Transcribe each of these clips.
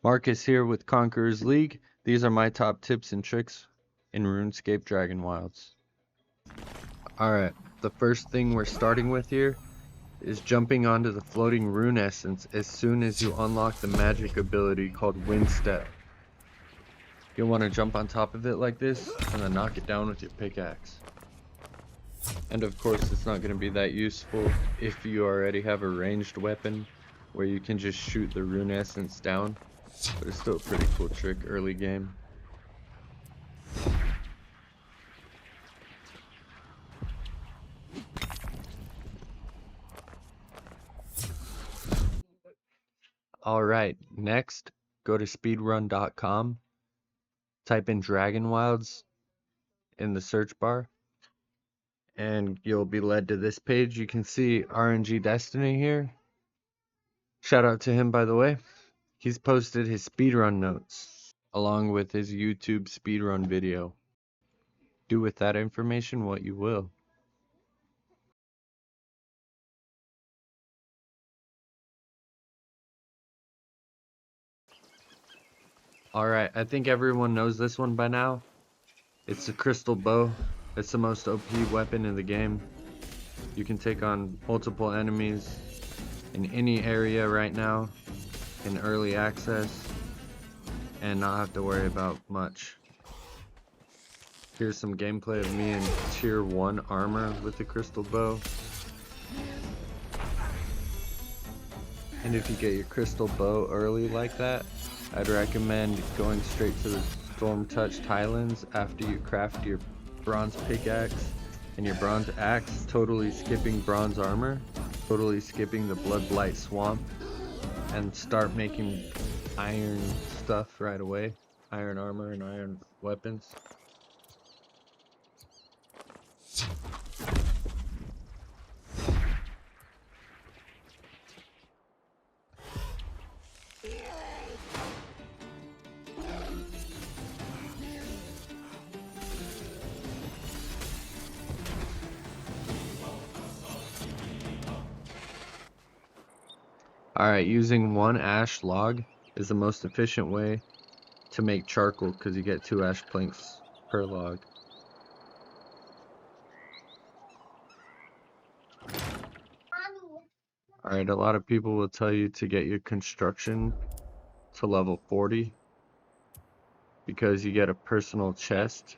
Marcus here with Conquerors League. These are my top tips and tricks in Runescape Dragonwilds. Alright, the first thing we're starting with here is jumping onto the floating rune essence as soon as you unlock the magic ability called Wind Step. You'll want to jump on top of it like this and then knock it down with your pickaxe. And of course it's not going to be that useful if you already have a ranged weapon where you can just shoot the rune essence down. But it's still a pretty cool trick early game. Alright, next, go to speedrun.com, type in Dragonwilds in the search bar, and you'll be led to this page. You can see RNG Destiny here. Shout out to him, by the way. He's posted his speedrun notes, along with his YouTube speedrun video. Do with that information what you will. Alright, I think everyone knows this one by now. It's the crystal bow. It's the most OP weapon in the game. You can take on multiple enemies in any area right now in early access and not have to worry about much. Here's some gameplay of me in tier 1 armor with the crystal bow. And if you get your crystal bow early like that, I'd recommend going straight to the Storm Touched Highlands after you craft your bronze pickaxe and your bronze axe, totally skipping bronze armor, totally skipping the Blood Blight Swamp, and start making iron stuff right away. Iron armor and iron weapons. Alright, using one ash log is the most efficient way to make charcoal because you get 2 ash planks per log. Alright, a lot of people will tell you to get your construction to level 40 because you get a personal chest,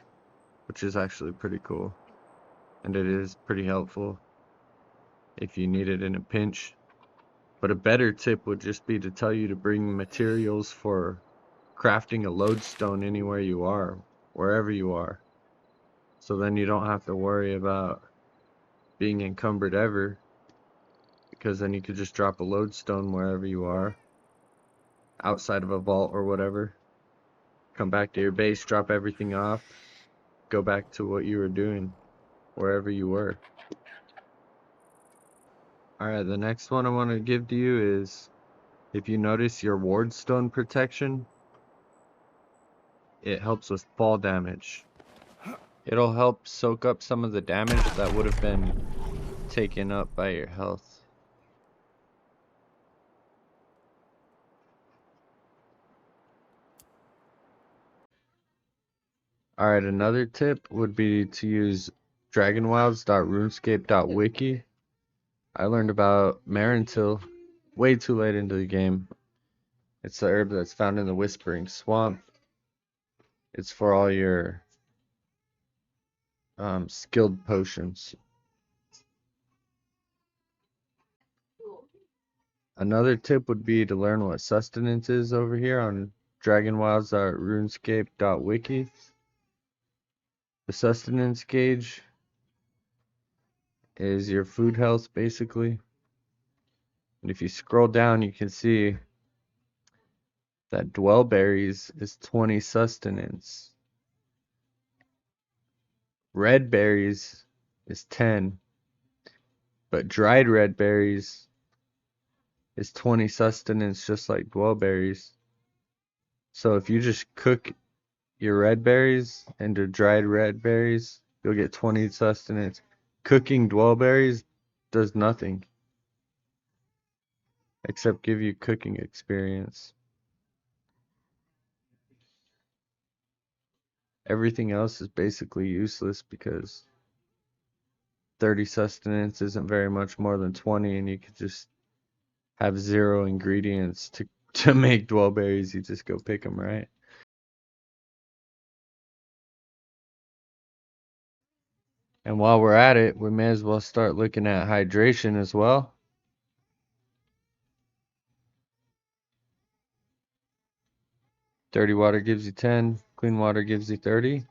which is actually pretty cool. And it is pretty helpful if you need it in a pinch. But a better tip would just be to tell you to bring materials for crafting a lodestone anywhere you are, wherever you are. So then you don't have to worry about being encumbered ever, because then you could just drop a lodestone wherever you are, outside of a vault or whatever. Come back to your base, drop everything off, go back to what you were doing, wherever you were. Alright, the next one I want to give to you is, if you notice your wardstone protection, it helps with fall damage. It'll help soak up some of the damage that would have been taken up by your health. Alright, another tip would be to use dragonwilds.runescape.wiki. I learned about Marintil way too late into the game. It's the herb that's found in the Whispering Swamp. It's for all your skilled potions. Another tip would be to learn what sustenance is over here on dragonwilds.runescape.wiki. The sustenance gauge is your food health, basically. And if you scroll down, you can see that dwell berries is 20 sustenance. Red berries is 10. But dried red berries is 20 sustenance, just like dwell berries. So if you just cook your red berries into dried red berries, you'll get 20 sustenance. Cooking dwell berries does nothing except give you cooking experience. everything else is basically useless because 30 sustenance isn't very much more than 20, and you could just have 0 ingredients to make dwellberries. You just go pick them, right? And while we're at it, we may as well start looking at hydration as well. Dirty water gives you 10, clean water gives you 30.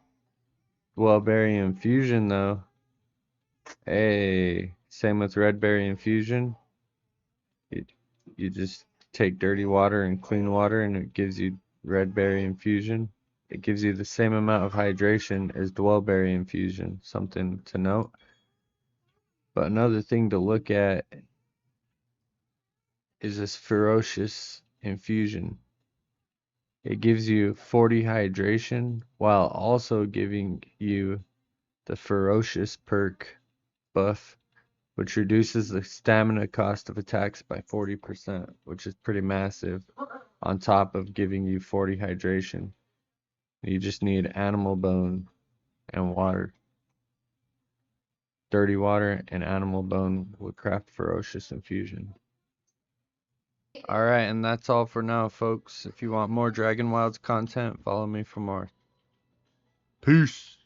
Dwellberry infusion though, hey, same with red berry infusion. You just take dirty water and clean water and it gives you red berry infusion. It gives you the same amount of hydration as dwellberry infusion, something to note. But another thing to look at is this ferocious infusion. It gives you 40 hydration while also giving you the ferocious perk buff, which reduces the stamina cost of attacks by 40%, which is pretty massive, on top of giving you 40 hydration. You just need animal bone and water. Dirty water and animal bone will craft ferocious infusion. Alright, and that's all for now, folks. If you want more Dragonwilds content, follow me for more. Peace!